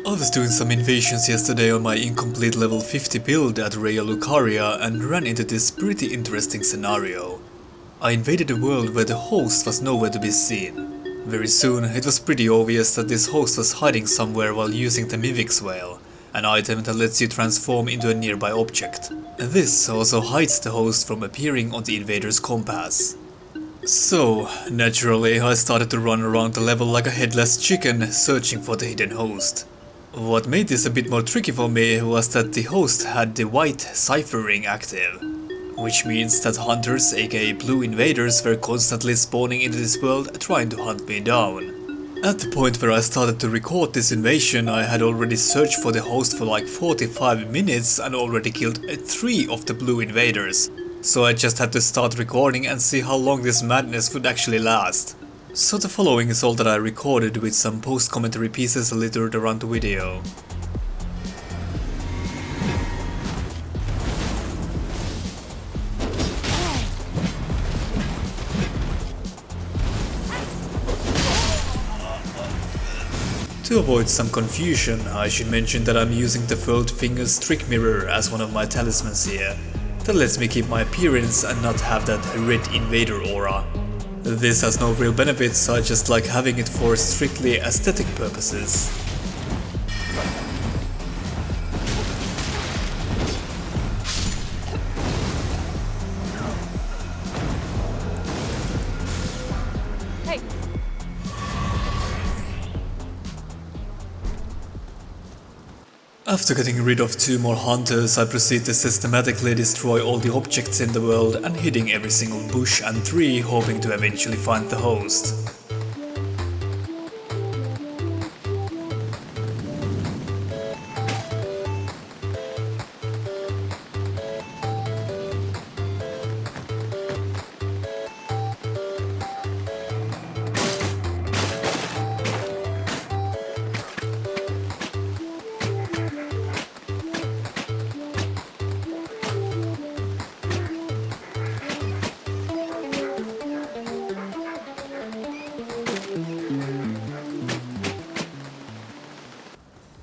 I was doing some invasions yesterday on my incomplete level 50 build at Raya Lucaria and ran into this pretty interesting scenario. I invaded a world where the host was nowhere to be seen. Very soon it was pretty obvious that this host was hiding somewhere while using the Mivix Whale, an item that lets you transform into a nearby object. This also hides the host from appearing on the invader's compass. So, naturally, I started to run around the level like a headless chicken, searching for the hidden host. What made this a bit more tricky for me was that the host had the white cipher ring active, which means that hunters, aka blue invaders, were constantly spawning into this world trying to hunt me down. At the point where I started to record this invasion, I had already searched for the host for like 45 minutes and already killed 3 of the blue invaders. So I just had to start recording and see how long this madness would actually last. So the following is all that I recorded with some post-commentary pieces littered around the video. To avoid some confusion, I should mention that I'm using the Furled Fingers Trick Mirror as one of my talismans here. That lets me keep my appearance and not have that red invader aura. This has no real benefits, I just like having it for strictly aesthetic purposes. Hey. After getting rid of 2 more hunters, I proceed to systematically destroy all the objects in the world and hitting every single bush and tree, hoping to eventually find the host.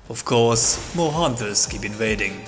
Of course, more hunters keep invading.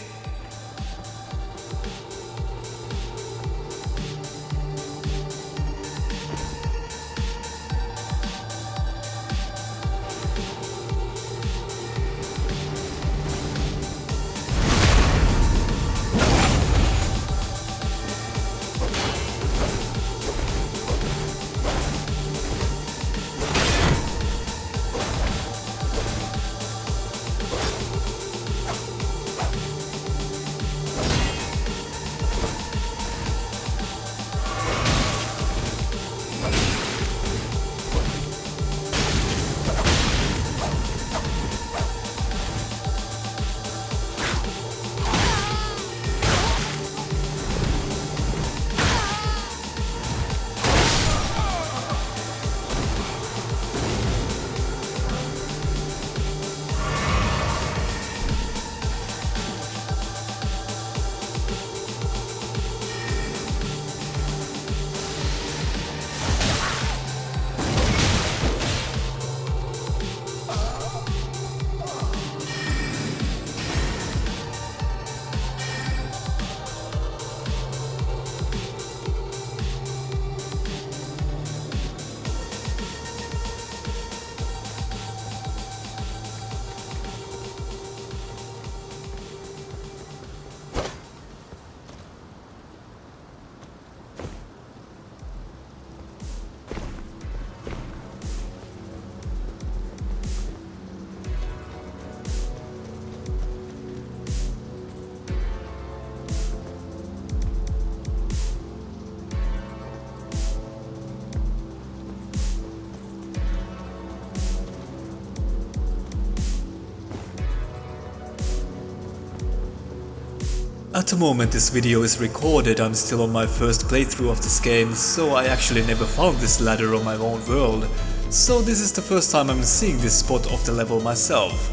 At the moment this video is recorded, I'm still on my first playthrough of this game, so I actually never found this ladder on my own world, so this is the first time I'm seeing this spot of the level myself.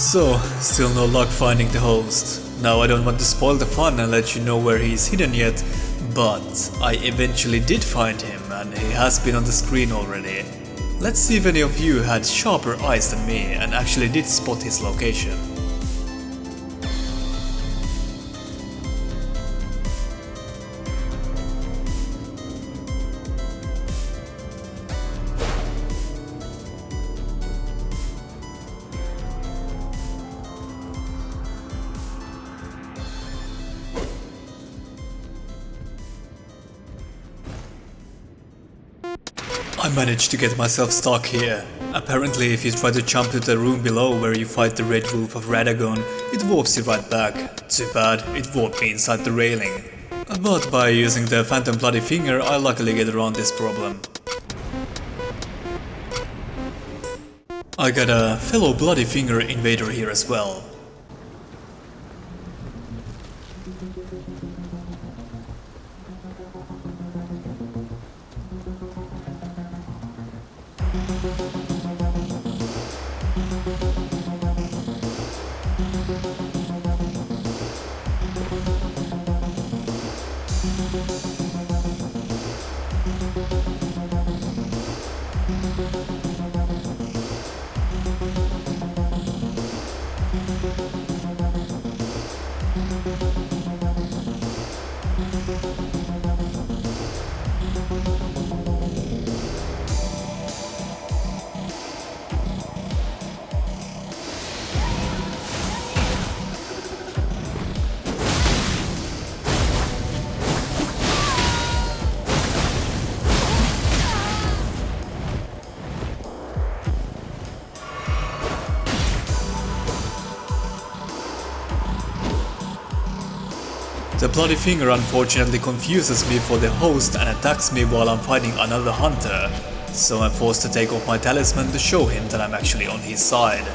So, still no luck finding the host. Now I don't want to spoil the fun and let you know where he is hidden yet, but I eventually did find him and he has been on the screen already. Let's see if any of you had sharper eyes than me and actually did spot his location. I managed to get myself stuck here. Apparently if you try to jump to the room below where you fight the Red Wolf of Radagon, it warps you right back. Too bad, it warped me inside the railing. But by using the Phantom Bloody Finger I luckily get around this problem. I got a fellow Bloody Finger invader here as well. The Bloody Finger unfortunately confuses me for the host and attacks me while I'm fighting another hunter, so I'm forced to take off my talisman to show him that I'm actually on his side.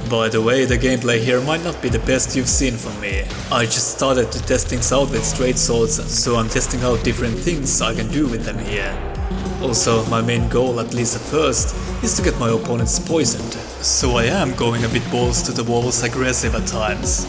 By the way, the gameplay here might not be the best you've seen from me. I just started to test things out with straight swords, so I'm testing out different things I can do with them here. Also, my main goal, at least at first, is to get my opponents poisoned, so I am going a bit balls to the walls aggressive at times.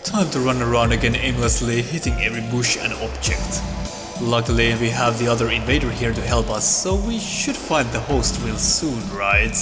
Time to run around again aimlessly, hitting every bush and object. Luckily we have the other invader here to help us, so we should find the host real soon, right?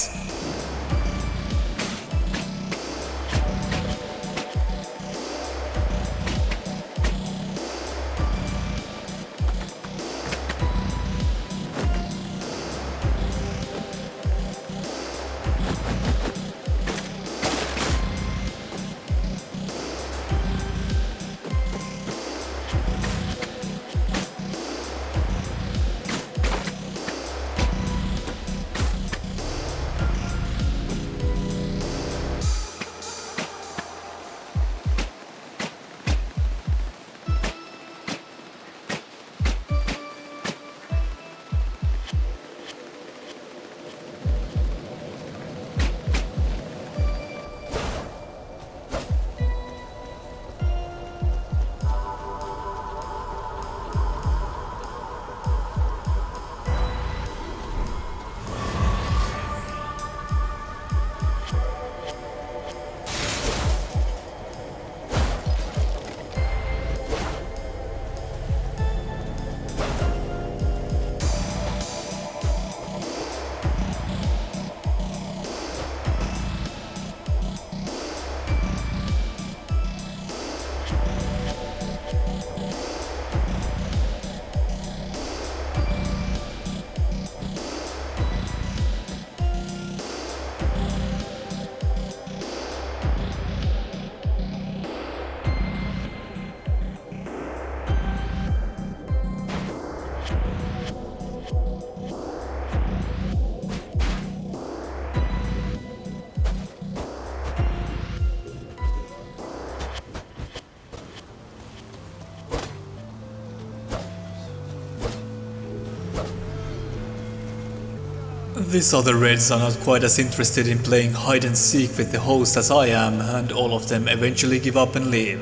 These other raids are not quite as interested in playing hide and seek with the host as I am, and all of them eventually give up and leave.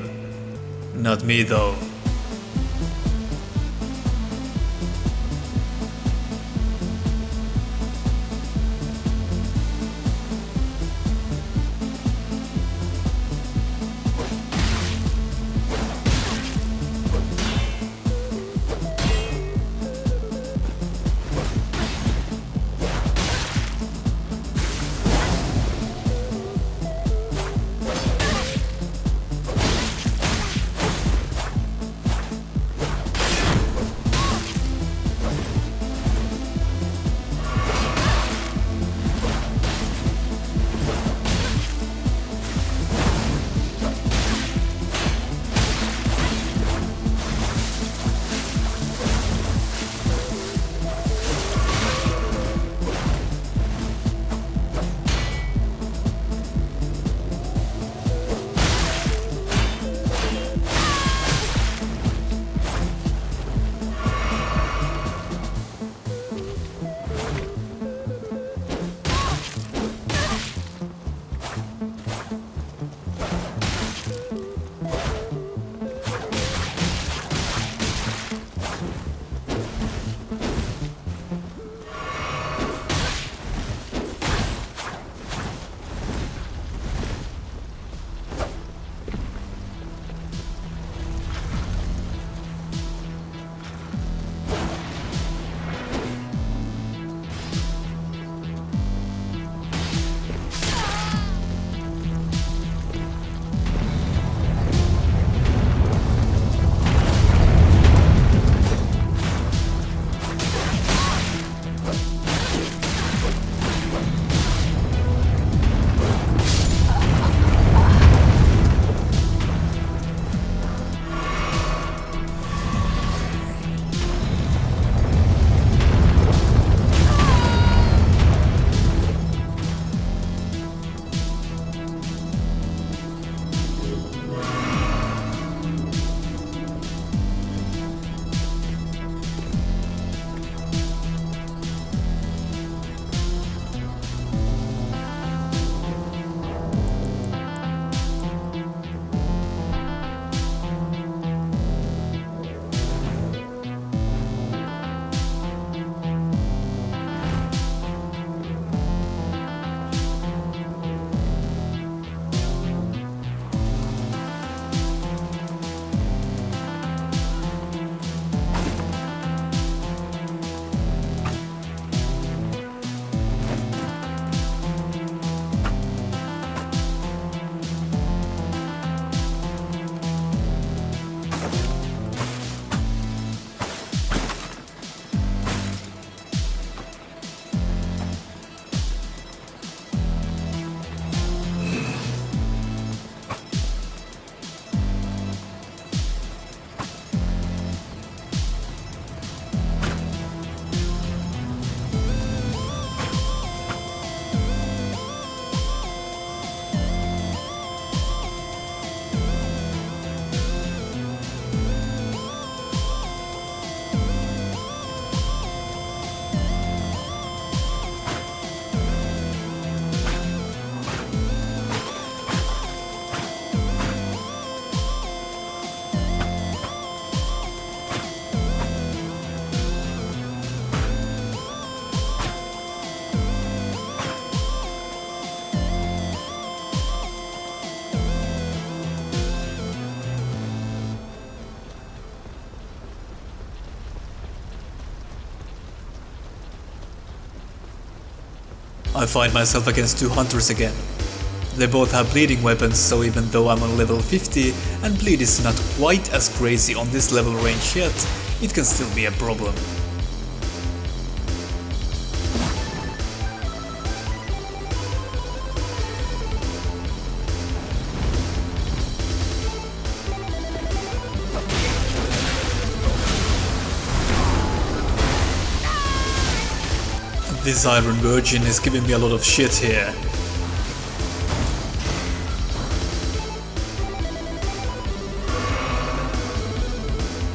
Not me though. I find myself against two hunters again. They both have bleeding weapons, so even though I'm on level 50 and bleed is not quite as crazy on this level range yet, it can still be a problem. This Iron Virgin is giving me a lot of shit here.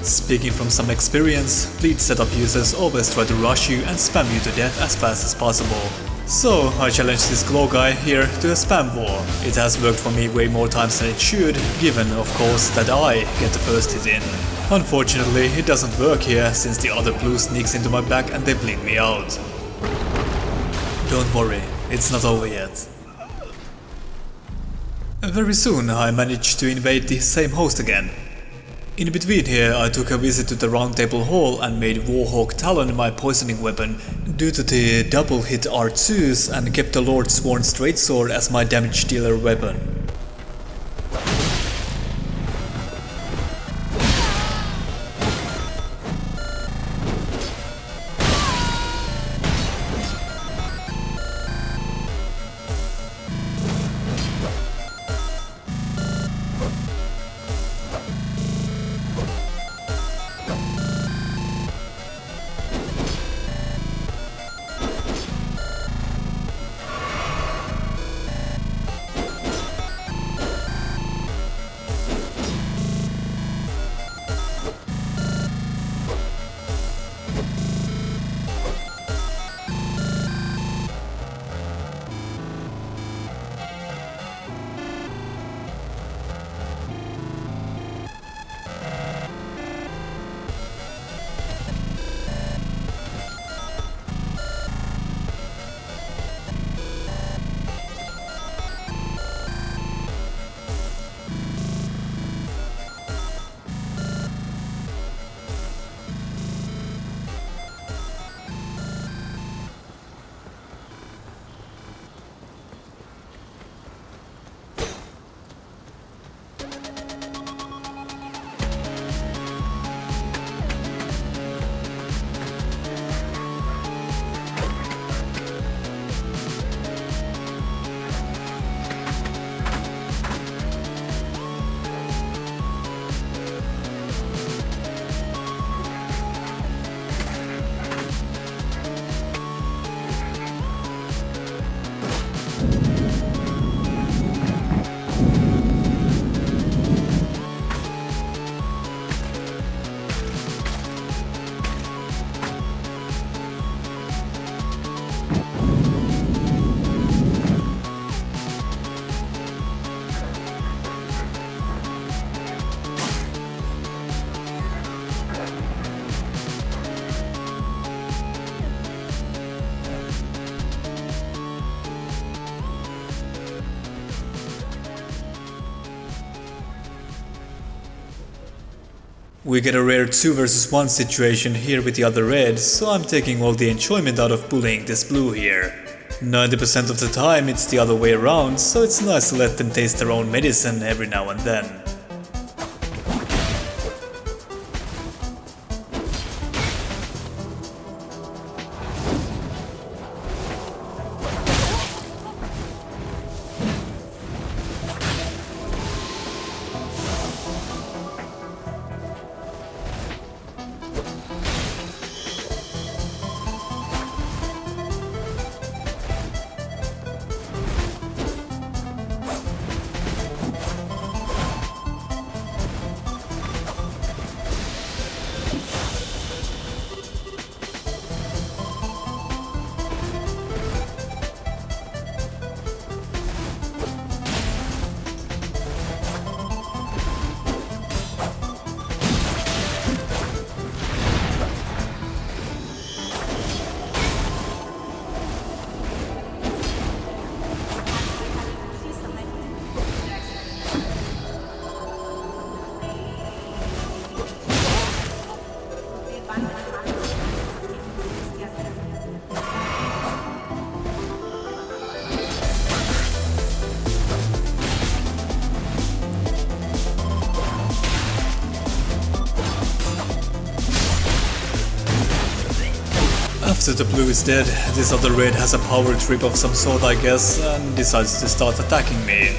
Speaking from some experience, fleet setup users always try to rush you and spam you to death as fast as possible. So I challenged this glow guy here to a spam war. It has worked for me way more times than it should, given of course that I get the first hit in. Unfortunately it doesn't work here since the other blue sneaks into my back and they bleed me out. Don't worry, it's not over yet. Very soon I managed to invade the same host again. In between here I took a visit to the Round Table Hall and made Warhawk Talon my poisoning weapon due to the double hit R2s and kept the Lord Sworn Straightsword as my damage dealer weapon. We get a rare 2 versus 1 situation here with the other red, so I'm taking all the enjoyment out of bullying this blue here. 90% of the time it's the other way around, so it's nice to let them taste their own medicine every now and then. After the blue is dead, this other red has a power trip of some sort I guess and decides to start attacking me.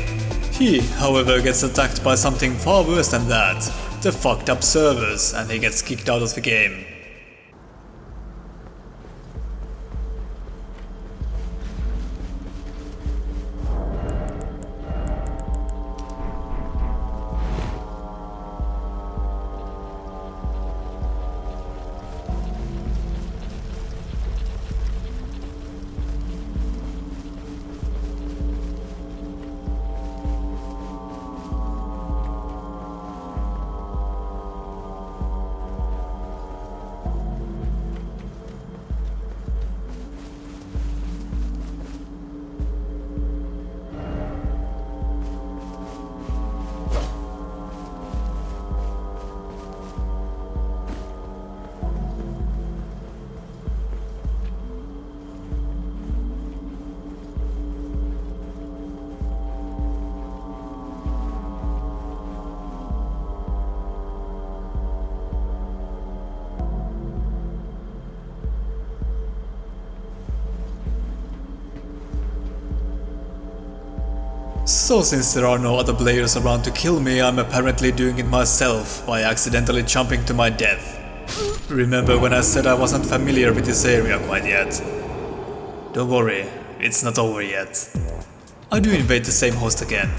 He, however, gets attacked by something far worse than that, the fucked up servers, and he gets kicked out of the game. So since there are no other players around to kill me, I'm apparently doing it myself by accidentally jumping to my death. Remember when I said I wasn't familiar with this area quite yet? Don't worry, it's not over yet. I do invade the same host again.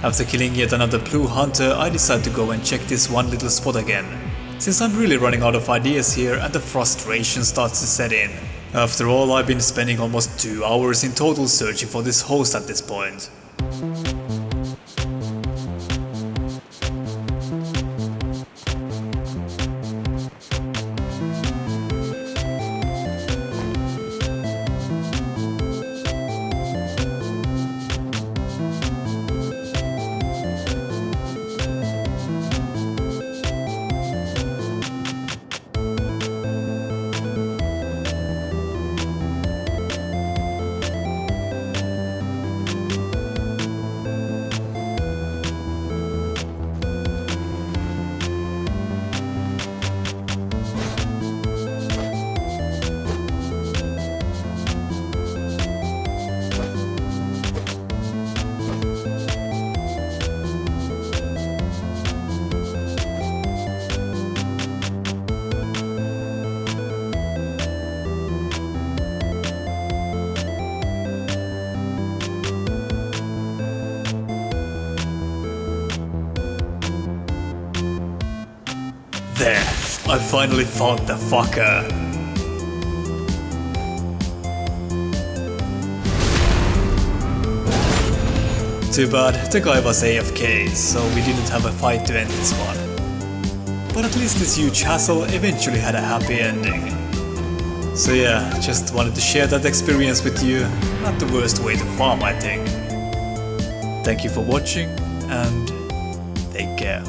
After killing yet another blue hunter, I decide to go and check this one little spot again, since I'm really running out of ideas here and the frustration starts to set in. After all, I've been spending almost 2 hours in total searching for this host at this point. There, I finally found the fucker. Too bad, the guy was AFK, so we didn't have a fight to end this one. But at least this huge hassle eventually had a happy ending. So yeah, just wanted to share that experience with you. Not the worst way to farm, I think. Thank you for watching, and take care.